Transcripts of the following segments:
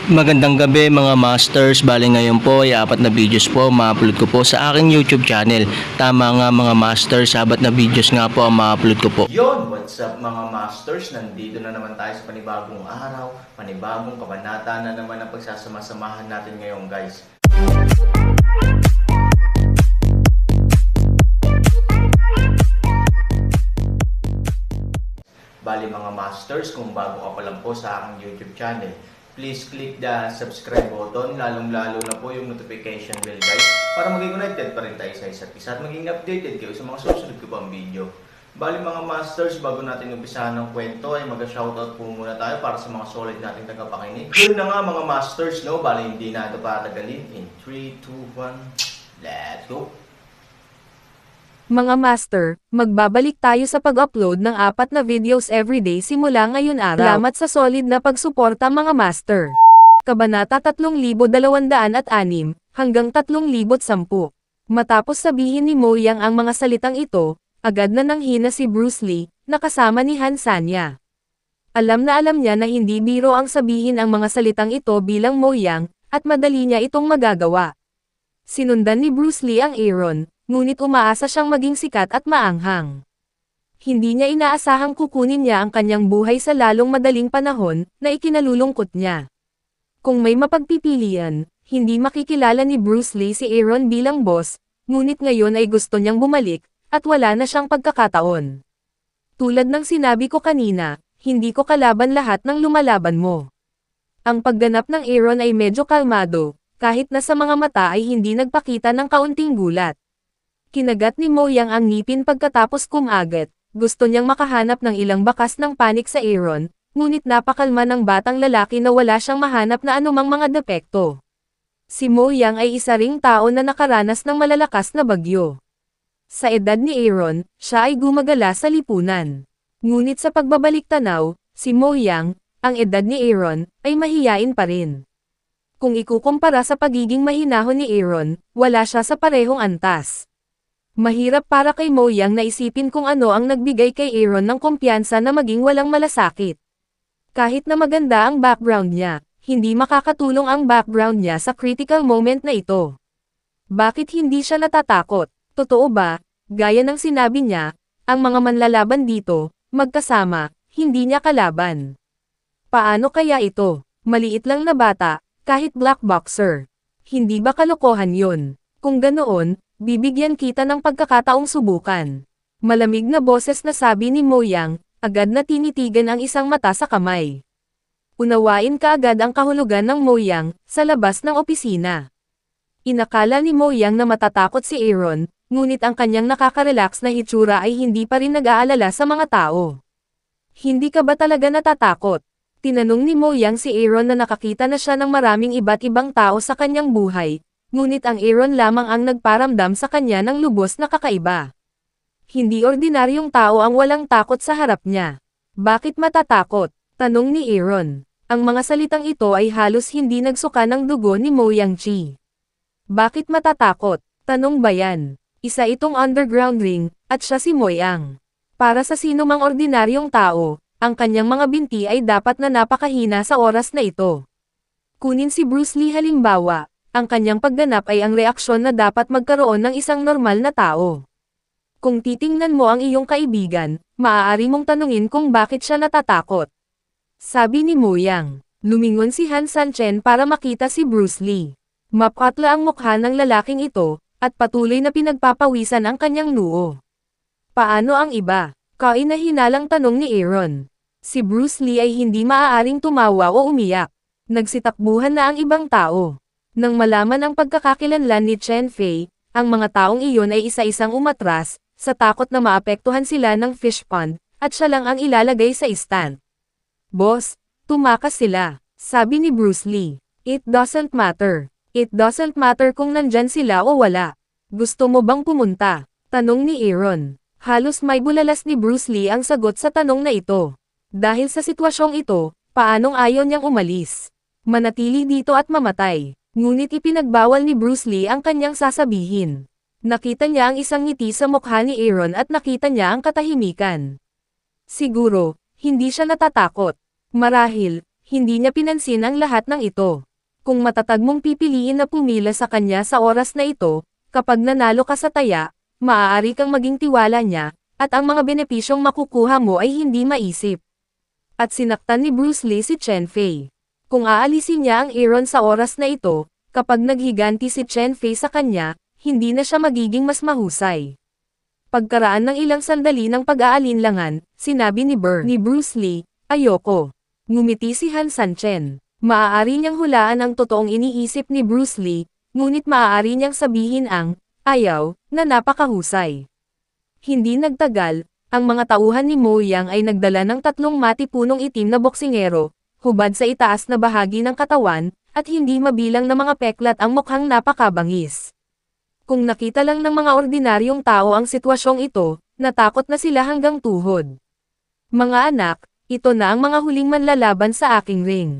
Magandang gabi mga masters, bali ngayon po ay 4 na videos po ma-upload ko po sa aking YouTube channel. Tama nga mga masters, 4 na videos nga po ang ma-upload ko po. Yon, what's up mga masters? Nandito na naman tayo sa panibagong araw, panibagong kabanata na naman ang pagsasama-samahan natin ngayon guys. Bali mga masters, kung bago ka pa lang po sa aking YouTube channel, please click the subscribe button, lalong-lalo na po yung notification bell guys, para maging connected pa rin tayo sa isa't isa at maging updated kayo sa mga susunod ko pang video. Bali mga masters, bago natin umpisahan ng kwento ay mag-shoutout po muna tayo para sa mga solid nating tagapakinig. Yun na nga mga masters, no? Bali hindi na ito patagalin. In 3, 2, 1, let's go! Mga master, magbabalik tayo sa pag-upload ng 4 na videos everyday simula ngayon araw. Salamat sa solid na pagsuporta mga master. Kabanata 3206 hanggang 3010. Matapos sabihin ni Mo Yang ang mga salitang ito, agad na nanghina si Bruce Lee, na kasama ni Han Sanya. Alam niya na hindi biro ang sabihin ang mga salitang ito bilang Mo Yang, at madali niya itong magagawa. Sinundan ni Bruce Lee ang Aaron, ngunit umaasa siyang maging sikat at maanghang. Hindi niya inaasahang kukunin niya ang kanyang buhay sa lalong madaling panahon, na ikinalulungkot niya. Kung may mapagpipilian, hindi makikilala ni Bruce Lee si Aaron bilang boss, ngunit ngayon ay gusto niyang bumalik, at wala na siyang pagkakataon. Tulad ng sinabi ko kanina, hindi ko kalaban lahat ng lumalaban mo. Ang pagganap ng Aaron ay medyo kalmado, kahit na sa mga mata ay hindi nagpakita ng kaunting gulat. Kinagat ni Mo Yang ang ngipin pagkatapos kumagat, gusto niyang makahanap ng ilang bakas ng panik sa Aaron, ngunit napakalma ng batang lalaki na wala siyang mahanap na anumang mga depekto. Si Mo Yang ay isa ring tao na nakaranas ng malalakas na bagyo. Sa edad ni Aaron, siya ay gumagala sa lipunan. Ngunit sa pagbabalik tanaw, si Mo Yang, ang edad ni Aaron, ay mahiyain pa rin. Kung ikukumpara sa pagiging mahinahon ni Aaron, wala siya sa parehong antas. Mahirap para kay Mo Yang na isipin kung ano ang nagbigay kay Aaron ng kumpiyansa na maging walang malasakit. Kahit na maganda ang background niya, hindi makakatulong ang background niya sa critical moment na ito. Bakit hindi siya natatakot? Totoo ba, gaya ng sinabi niya, ang mga manlalaban dito, magkasama, hindi niya kalaban. Paano kaya ito? Maliit lang na bata, kahit black boxer. Hindi ba kalokohan yun? Kung ganoon, bibigyan kita ng pagkakataong subukan. Malamig na boses na sabi ni Mo Yang, agad na tinitigan ang isang mata sa kamay. Unawain kaagad ang kahulugan ng Mo Yang, sa labas ng opisina. Inakala ni Mo Yang na matatakot si Aaron, ngunit ang kanyang nakaka-relax na hitsura ay hindi pa rin nag-aalala sa mga tao. Hindi ka ba talaga natatakot? Tinanong ni Mo Yang si Aaron na nakakita na siya ng maraming iba't ibang tao sa kanyang buhay, ngunit ang Aaron lamang ang nagparamdam sa kanya ng lubos na kakaiba. Hindi ordinaryong tao ang walang takot sa harap niya. Bakit matatakot? Tanong ni Aaron. Ang mga salitang ito ay halos hindi nagsuka ng dugo ni Mo Yang Chi. Bakit matatakot? Tanong bayan. Isa itong underground ring, at siya si Mo Yang. Para sa sino mang ordinaryong tao, ang kanyang mga binti ay dapat na napakahina sa oras na ito. Kunin si Bruce Lee halimbawa. Ang kanyang pagganap ay ang reaksyon na dapat magkaroon ng isang normal na tao. Kung titingnan mo ang iyong kaibigan, maaari mong tanungin kung bakit siya natatakot. Sabi ni Mo Yang. Lumingon si Han Sanchen para makita si Bruce Lee. Mapatla ang mukha ng lalaking ito, at patuloy na pinagpapawisan ang kanyang noo. Paano ang iba? Kainahinalang tanong ni Aaron. Si Bruce Lee ay hindi maaaring tumawa o umiyak. Nagsitakbuhan na ang ibang tao. Nang malaman ang pagkakakilanlan ni Chen Fei, ang mga taong iyon ay isa-isang umatras, sa takot na maapektuhan sila ng fish pond, at siya lang ang ilalagay sa stand. Boss, tumakas sila, sabi ni Bruce Lee. It doesn't matter. It doesn't matter kung nandyan sila o wala. Gusto mo bang pumunta? Tanong ni Aaron. Halos may bulalas ni Bruce Lee ang sagot sa tanong na ito. Dahil sa sitwasyong ito, paanong ayaw niyang umalis? Manatili dito at mamatay. Ngunit ipinagbawal ni Bruce Lee ang kanyang sasabihin. Nakita niya ang isang ngiti sa mukha ni Aaron at nakita niya ang katahimikan. Siguro, hindi siya natatakot. Marahil, hindi niya pinansin ang lahat ng ito. Kung matatag mong pipiliin na pumila sa kanya sa oras na ito, kapag nanalo ka sa taya, maaari kang maging tiwala niya, at ang mga benepisyong makukuha mo ay hindi maisip. At sinaktan ni Bruce Lee si Chen Fei. Kung aalisin niya ang Aaron sa oras na ito, kapag naghiganti si Chen Fei sa kanya, hindi na siya magiging mas mahusay. Pagkaraan ng ilang sandali ng pag-aalinlangan, sinabi ni Bruce Lee, ayoko. Ngumiti si Han Sanchen. Maaari niyang hulaan ang totoong iniisip ni Bruce Lee, ngunit maaari niyang sabihin ang, ayaw, na napakahusay. Hindi nagtagal, ang mga tauhan ni Mo Yang ay nagdala ng 3 matipunong itim na boksingero, hubad sa itaas na bahagi ng katawan, at hindi mabilang na mga peklat ang mukhang napakabangis. Kung nakita lang ng mga ordinaryong tao ang sitwasyong ito, natakot na sila hanggang tuhod. Mga anak, ito na ang mga huling manlalaban sa aking ring.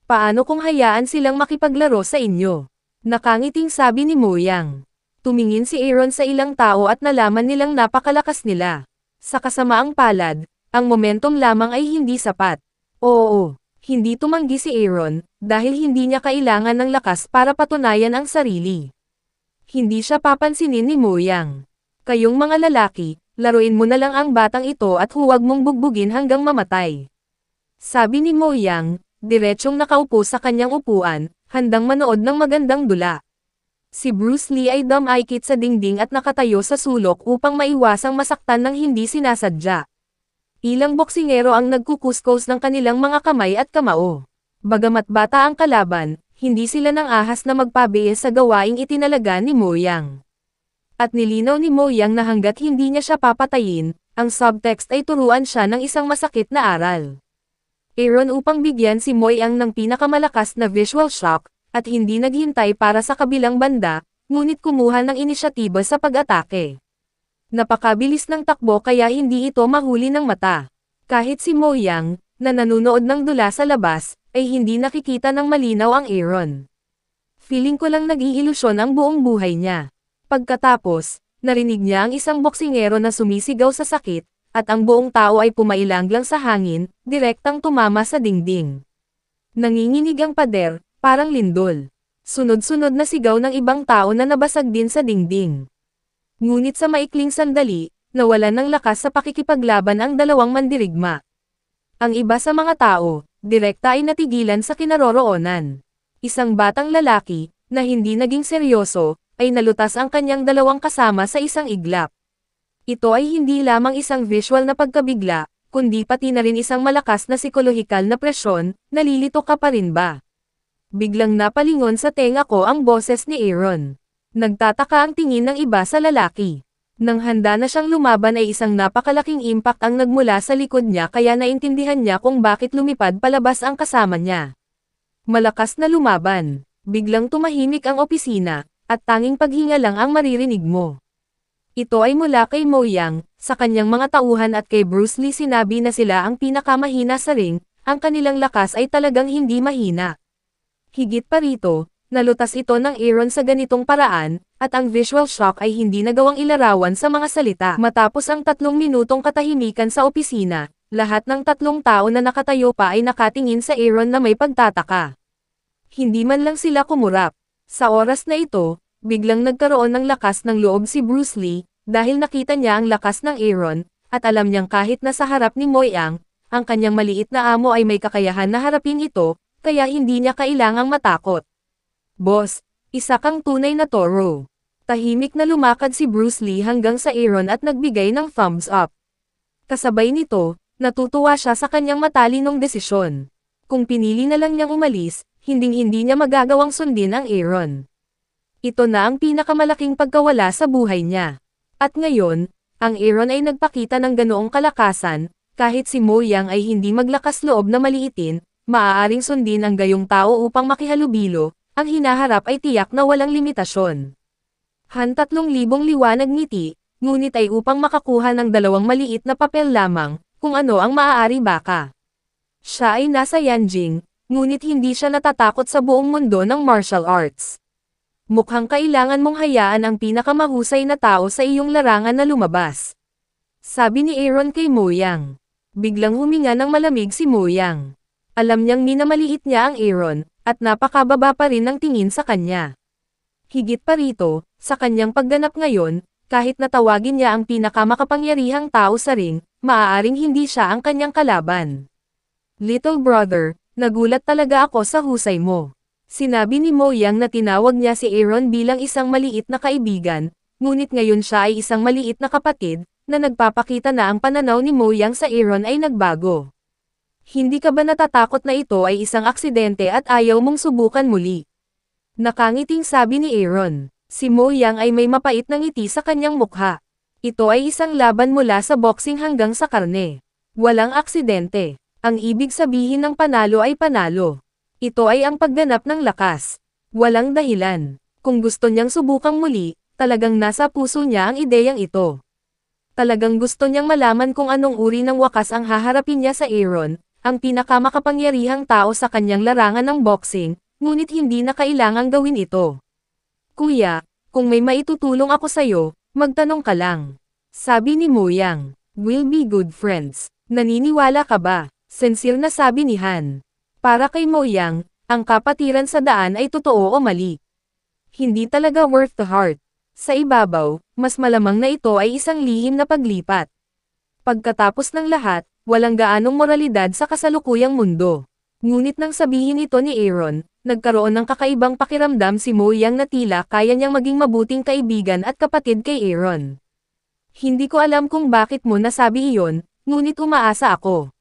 Paano kung hayaan silang makipaglaro sa inyo? Nakangiting sabi ni Mo Yang. Tumingin si Aaron sa ilang tao at nalaman nilang napakalakas nila. Sa kasamaang palad, ang momentum lamang ay hindi sapat. Oo, hindi tumanggi si Aaron, dahil hindi niya kailangan ng lakas para patunayan ang sarili. Hindi siya papansinin ni Mo Yang. Kayong mga lalaki, laruin mo na lang ang batang ito at huwag mong bugbugin hanggang mamatay. Sabi ni Mo Yang, diretsyong nakaupo sa kanyang upuan, handang manood ng magandang dula. Si Bruce Lee ay dumaikit sa dingding at nakatayo sa sulok upang maiwasang masaktan ng hindi sinasadya. Ilang boksingero ang nagkukuskos ng kanilang mga kamay at kamao. Bagamat bata ang kalaban, hindi sila nang ahas na magpabiis sa gawaing itinalaga ni Mo Yang. At nilinaw ni Mo Yang na hanggat hindi niya siya papatayin, ang subtext ay turuan siya ng isang masakit na aral. Aaron upang bigyan si Mo Yang ng pinakamalakas na visual shock, at hindi naghintay para sa kabilang banda, ngunit kumuha ng inisyatiba sa pag-atake. Napakabilis ng takbo kaya hindi ito mahuli ng mata. Kahit si Mo Yang, na nanunood ng dula sa labas, ay hindi nakikita ng malinaw ang Aaron. Feeling ko lang nag-iilusyon ang buong buhay niya. Pagkatapos, narinig niya ang isang boksingero na sumisigaw sa sakit, at ang buong tao ay pumailanglang sa hangin, direktang tumama sa dingding. Nanginginig ang pader, parang lindol. Sunod-sunod na sigaw ng ibang tao na nabasag din sa dingding. Ngunit sa maikling sandali, nawalan ng lakas sa pakikipaglaban ang dalawang mandirigma. Ang iba sa mga tao, direkta ay natigilan sa kinaroroonan. Isang batang lalaki, na hindi naging seryoso, ay nalutas ang kanyang dalawang kasama sa isang iglap. Ito ay hindi lamang isang visual na pagkabigla, kundi pati na rin isang malakas na psikolohikal na presyon, nalilito ka pa rin ba? Biglang napalingon sa tenga ko ang boses ni Aaron. Nagtataka ang tingin ng iba sa lalaki. Nang handa na siyang lumaban ay isang napakalaking impact ang nagmula sa likod niya kaya naintindihan niya kung bakit lumipad palabas ang kasama niya. Malakas na lumaban. Biglang tumahimik ang opisina, at tanging paghinga lang ang maririnig mo. Ito ay mula kay Mo Yang, sa kanyang mga tauhan at kay Bruce Lee sinabi na sila ang pinakamahina sa ring, ang kanilang lakas ay talagang hindi mahina. Higit pa rito, nalutas ito ng Aaron sa ganitong paraan, at ang visual shock ay hindi nagawang ilarawan sa mga salita. Matapos ang 3 minutong katahimikan sa opisina, lahat ng 3 tao na nakatayo pa ay nakatingin sa Aaron na may pagtataka. Hindi man lang sila kumurap. Sa oras na ito, biglang nagkaroon ng lakas ng loob si Bruce Lee, dahil nakita niya ang lakas ng Aaron, at alam niyang kahit nasa harap ni Mo Yang, ang kanyang maliit na amo ay may kakayahan na harapin ito, kaya hindi niya kailangang matakot. Boss, isa kang tunay na toro. Tahimik na lumakad si Bruce Lee hanggang sa Aaron at nagbigay ng thumbs up. Kasabay nito, natutuwa siya sa kanyang matalinong desisyon. Kung pinili na lang niyang umalis, hinding-hindi niya magagawang sundin ang Aaron. Ito na ang pinakamalaking pagkawala sa buhay niya. At ngayon, ang Aaron ay nagpakita ng ganoong kalakasan, kahit si Mo Yang ay hindi maglakas loob na maliitin, maaaring sundin ang gayong tao upang makihalubilo, ang hinaharap ay tiyak na walang limitasyon. 3,000 liwanag ngiti, ngunit ay upang makakuha ng 2 maliit na papel lamang, kung ano ang maaari baka. Siya ay nasa Yanjing, ngunit hindi siya natatakot sa buong mundo ng martial arts. Mukhang kailangan mong hayaan ang pinakamahusay na tao sa iyong larangan na lumabas. Sabi ni Aaron kay Mo Yang. Biglang huminga ng malamig si Mo Yang. Alam niyang minamaliit niya ang Aaron, at napakababa pa rin ng tingin sa kanya. Higit pa rito, sa kanyang pagganap ngayon, kahit natawagin niya ang pinakamakapangyarihang tao sa ring, maaaring hindi siya ang kanyang kalaban. Little brother, nagulat talaga ako sa husay mo. Sinabi ni Mo Yang na tinawag niya si Aaron bilang isang maliit na kaibigan, ngunit ngayon siya ay isang maliit na kapatid, na nagpapakita na ang pananaw ni Mo Yang sa Aaron ay nagbago. Hindi ka ba natatakot na ito ay isang aksidente at ayaw mong subukan muli? Nakangiting sabi ni Aaron. Si Mo Yang ay may mapait na ngiti sa kanyang mukha. Ito ay isang laban mula sa boxing hanggang sa karne. Walang aksidente. Ang ibig sabihin ng panalo ay panalo. Ito ay ang pagganap ng lakas. Walang dahilan. Kung gusto niyang subukang muli, talagang nasa puso niya ang ideyang ito. Talagang gusto niyang malaman kung anong uri ng wakas ang haharapin niya sa Aaron, ang pinakamakapangyarihang tao sa kanyang larangan ng boxing, ngunit hindi na kailangang gawin ito. Kuya, kung may maitutulong ako sa'yo, magtanong ka lang. Sabi ni Mo Yang. We'll be good friends. Naniniwala ka ba? Sincere na sabi ni Han. Para kay Mo Yang, ang kapatiran sa daan ay totoo o mali. Hindi talaga worth the heart. Sa ibabaw, mas malamang na ito ay isang lihim na paglipat. Pagkatapos ng lahat, walang gaanong moralidad sa kasalukuyang mundo. Ngunit nang sabihin ito ni Aaron, nagkaroon ng kakaibang pakiramdam si Mo Yang na tila kaya niyang maging mabuting kaibigan at kapatid kay Aaron. Hindi ko alam kung bakit mo nasabi iyon, ngunit umaasa ako.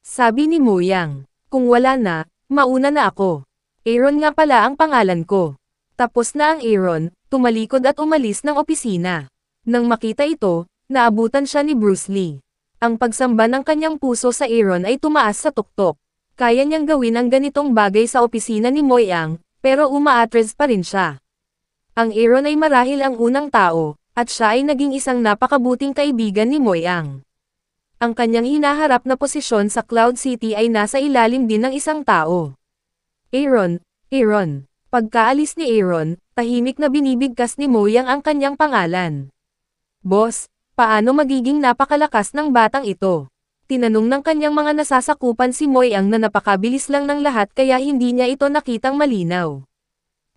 Sabi ni Mo Yang. Kung wala na, mauna na ako. Aaron nga pala ang pangalan ko. Tapos na ang Aaron, tumalikod at umalis ng opisina. Nang makita ito, naabutan siya ni Bruce Lee. Ang pagsamba ng kanyang puso sa Aaron ay tumaas sa tuktok. Kaya niyang gawin ang ganitong bagay sa opisina ni Mo Yang, pero umaatres pa rin siya. Ang Aaron ay marahil ang unang tao, at siya ay naging isang napakabuting kaibigan ni Mo Yang. Ang kanyang hinaharap na posisyon sa Cloud City ay nasa ilalim din ng isang tao. Aaron. Pagkaalis ni Aaron, tahimik na binibigkas ni Mo Yang ang kanyang pangalan. Boss, paano magiging napakalakas ng batang ito? Tinanong ng kanyang mga nasasakupan si Mo Yang na napakabilis lang ng lahat kaya hindi niya ito nakitang malinaw.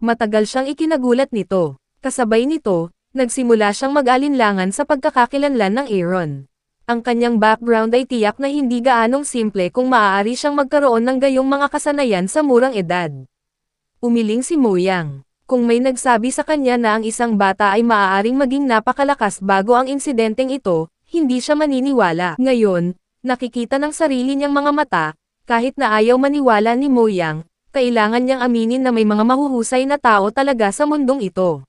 Matagal siyang ikinagulat nito. Kasabay nito, nagsimula siyang mag-alinlangan sa pagkakakilanlan ng Aaron. Ang kanyang background ay tiyak na hindi gaanong simple kung maaari siyang magkaroon ng gayong mga kasanayan sa murang edad. Umiling si Mo Yang. Kung may nagsabi sa kanya na ang isang bata ay maaaring maging napakalakas bago ang insidenteng ito, hindi siya maniniwala. Ngayon, nakikita ng sarili niyang mga mata, kahit na ayaw maniwala ni Mo Yang, kailangan niyang aminin na may mga mahuhusay na tao talaga sa mundong ito.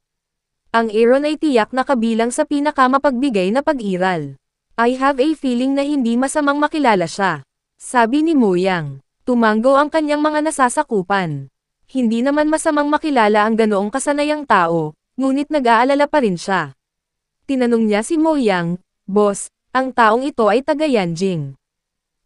Ang Aaron ay tiyak na kabilang sa pinakamapagbigay na pag-iral. I have a feeling na hindi masamang makilala siya. Sabi ni Mo Yang. Tumanggo ang kanyang mga nasasakupan. Hindi naman masamang makilala ang ganoong kasanayang tao, ngunit nag-aalala pa rin siya. Tinanong niya si Mo Yang, Boss, ang taong ito ay taga Yanjing.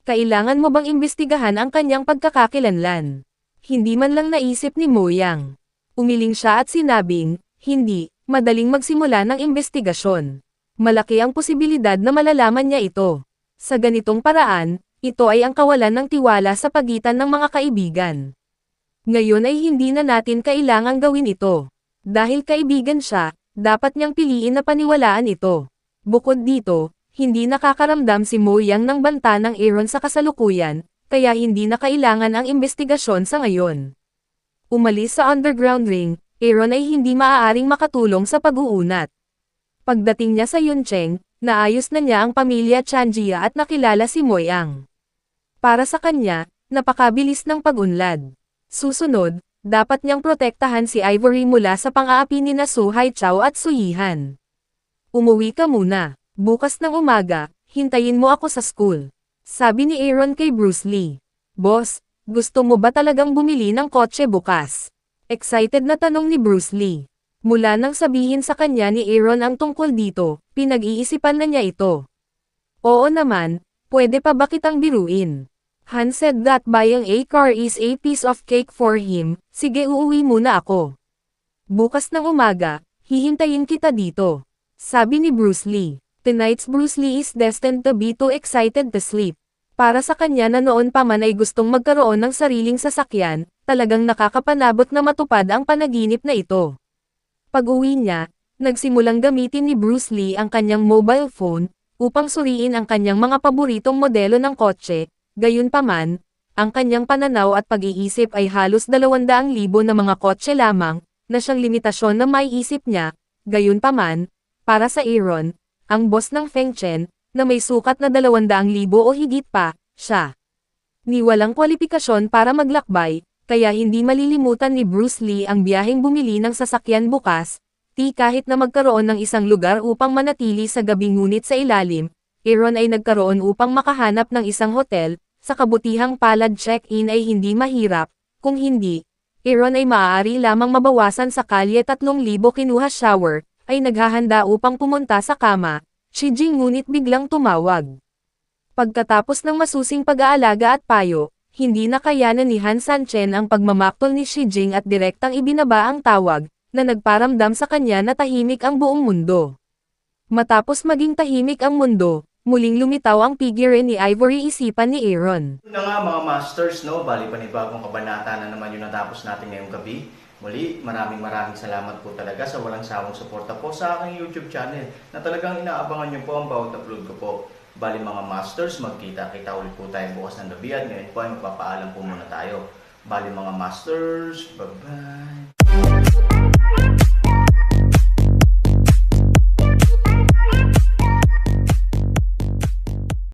Kailangan mo bang imbestigahan ang kanyang pagkakakilanlan? Hindi man lang naisip ni Mo Yang. Umiling siya at sinabing, hindi, madaling magsimula ng imbestigasyon. Malaki ang posibilidad na malalaman niya ito. Sa ganitong paraan, ito ay ang kawalan ng tiwala sa pagitan ng mga kaibigan. Ngayon ay hindi na natin kailangang gawin ito. Dahil kaibigan siya, dapat niyang piliin na paniwalaan ito. Bukod dito, hindi nakakaramdam si Mo Yang ng banta ng Aaron sa kasalukuyan, kaya hindi na kailangan ang investigasyon sa ngayon. Umalis sa underground ring, Aaron ay hindi maaaring makatulong sa pag-uunat. Pagdating niya sa Yuncheng, naayos na niya ang pamilya Chanjia at nakilala si Mo Yang. Para sa kanya, napakabilis ng pag-unlad. Susunod, dapat niyang protektahan si Ivory mula sa pang-aapi ni na Su Haichao at Su Yihan. Umuwi ka muna. Bukas ng umaga, hintayin mo ako sa school. Sabi ni Aaron kay Bruce Lee. Boss, gusto mo ba talagang bumili ng kotse bukas? Excited na tanong ni Bruce Lee. Mula nang sabihin sa kanya ni Aaron ang tungkol dito, pinag-iisipan na niya ito. Oo naman, pwede pa ba kitang biruin? Han said that buying a car is a piece of cake for him, sige uuwi muna ako. Bukas ng umaga, hihintayin kita dito. Sabi ni Bruce Lee. Tonight's Bruce Lee is destined to be too excited to sleep. Para sa kanya na noon pa man ay gustong magkaroon ng sariling sasakyan, talagang nakakapanabot na matupad ang panaginip na ito. Pag-uwi niya, nagsimulang gamitin ni Bruce Lee ang kanyang mobile phone, upang suriin ang kanyang mga paboritong modelo ng kotse, gayunpaman, ang kanyang pananaw at pag-iisip ay halos 200,000 na mga kotse lamang, na siyang limitasyon na maiisip niya, gayunpaman, para sa Aaron, ang boss ng Feng Chen, na may sukat na 200,000 o higit pa, siya. Ni walang kwalipikasyon para maglakbay, kaya hindi malilimutan ni Bruce Lee ang biyaheng bumili ng sasakyan bukas, kahit na magkaroon ng isang lugar upang manatili sa gabi ngunit sa ilalim, Aaron ay nagkaroon upang makahanap ng isang hotel, sa kabutihang palad check-in ay hindi mahirap, kung hindi, Aaron ay maaari lamang mabawasan sa kalye 3,000 kinuha shower, ay naghahanda upang pumunta sa kama. Si Jing ngunit biglang tumawag. Pagkatapos ng masusing pag-aalaga at payo, hindi na kayanan ni Han Sanchen ang pagmamaktol ni Shi Jing at direktang ibinaba ang tawag, na nagparamdam sa kanya na tahimik ang buong mundo. Matapos maging tahimik ang mundo, muling lumitaw ang figure ni Ivory isipan ni Aaron. Yun na nga mga masters, no? Bali panibagong kabanata na naman yung natapos natin ngayong gabi. Muli, maraming salamat po talaga sa walang sawang suporta po sa aking YouTube channel na talagang inaabangan nyo po ang bawat upload ko po. Bali mga masters, magkita-kita ulit po tayo bukas ng gabi at ngayon po ay magpapaalam po muna tayo. Bali mga masters, bye-bye!